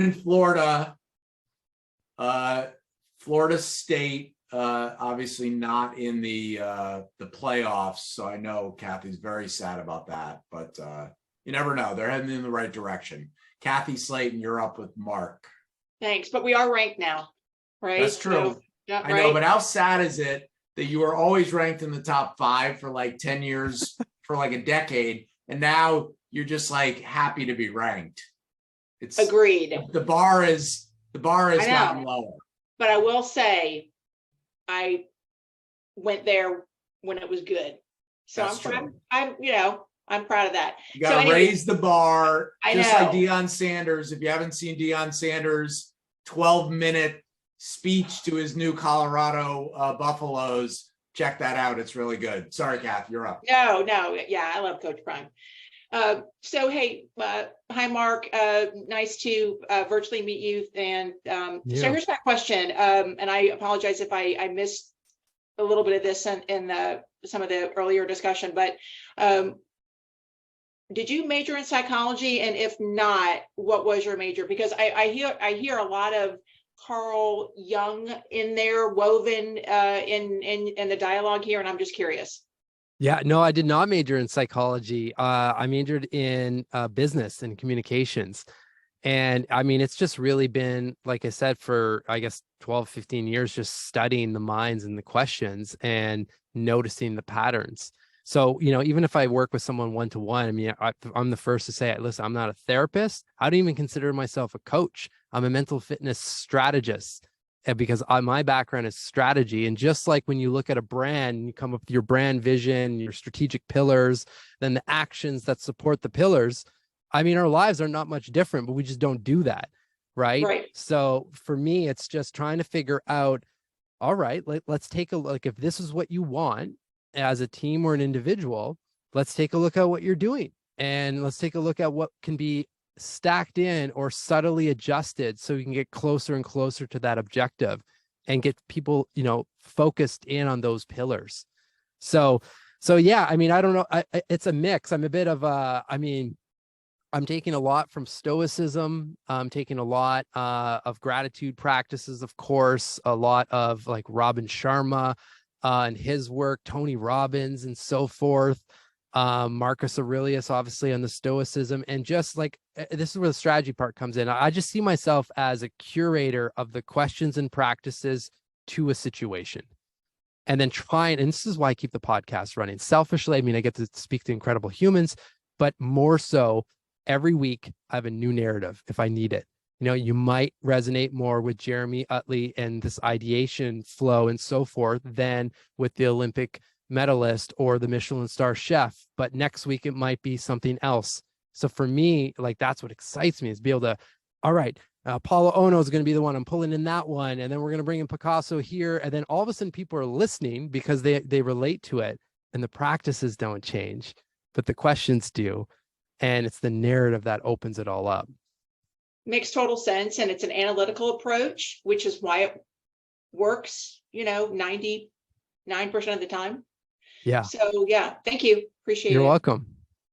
in Florida, Florida State, obviously not in the playoffs. So I know Cathy's very sad about that, but you never know. They're heading in the right direction. Cathy, Slayton, you're up with Marc. Thanks, but we are ranked now, right? That's true. So, yeah, I know, but how sad is it that you were always ranked in the top 5 for like 10 years, for like a decade, and now you're just like happy to be ranked? It's agreed. The bar has gotten lower. But I will say, I went there when it was good. So I'm proud of that. You got to raise the bar, just like Deion Sanders. If you haven't seen Deion Sanders' 12-minute speech to his new Colorado Buffaloes, check that out. It's really good. Sorry, Cathy, you're up. No, yeah, I love Coach Prime. So hey, hi Marc. Nice to virtually meet you. And so here's my question. And I apologize if I missed a little bit of this in some of the earlier discussion, but did you major in psychology? And if not, what was your major? Because I hear a lot of Carl Jung in there woven in the dialogue here, and I'm just curious. Yeah, no, I did not major in psychology. I majored in business and communications. And I mean, it's just really been, like I said, for, I guess, 12, 15 years, just studying the minds and the questions and noticing the patterns. So, even if I work with someone one-to-one, I mean, I'm the first to say, listen, I'm not a therapist. I don't even consider myself a coach. I'm a mental fitness strategist. Because my background is strategy. And just like when you look at a brand, you come up with your brand vision, your strategic pillars, then the actions that support the pillars. I mean, our lives are not much different, but we just don't do that. Right. So for me, it's just trying to figure out, all right, let's take a look. If this is what you want as a team or an individual, let's take a look at what you're doing. And let's take a look at what can be stacked in or subtly adjusted so we can get closer and closer to that objective and get people, focused in on those pillars. So yeah, I mean, I don't know. It's a mix. I'm a bit of I'm taking a lot from Stoicism. I'm taking a lot of gratitude practices, of course, a lot of like Robin Sharma and his work, Tony Robbins and so forth. Marcus Aurelius, obviously, on the Stoicism, and just like this is where the strategy part comes in. I just see myself as a curator of the questions and practices to a situation, and then and this is why I keep the podcast running. Selfishly, I mean, I get to speak to incredible humans, but more so, every week I have a new narrative if I need it. You might resonate more with Jeremy Utley and this ideation flow and so forth than with the Olympic medalist or the Michelin star chef, but next week it might be something else. So for me, like, that's what excites me, is be able to, all right, Paula Ono is going to be the one I'm pulling in that one, and then we're going to bring in Picasso here, and then all of a sudden people are listening because they relate to it, and the practices don't change, but the questions do, and it's the narrative that opens it all up. Makes total sense, and it's an analytical approach, which is why it works 99% of the time. Yeah. So yeah, thank you. Appreciate it. You're welcome.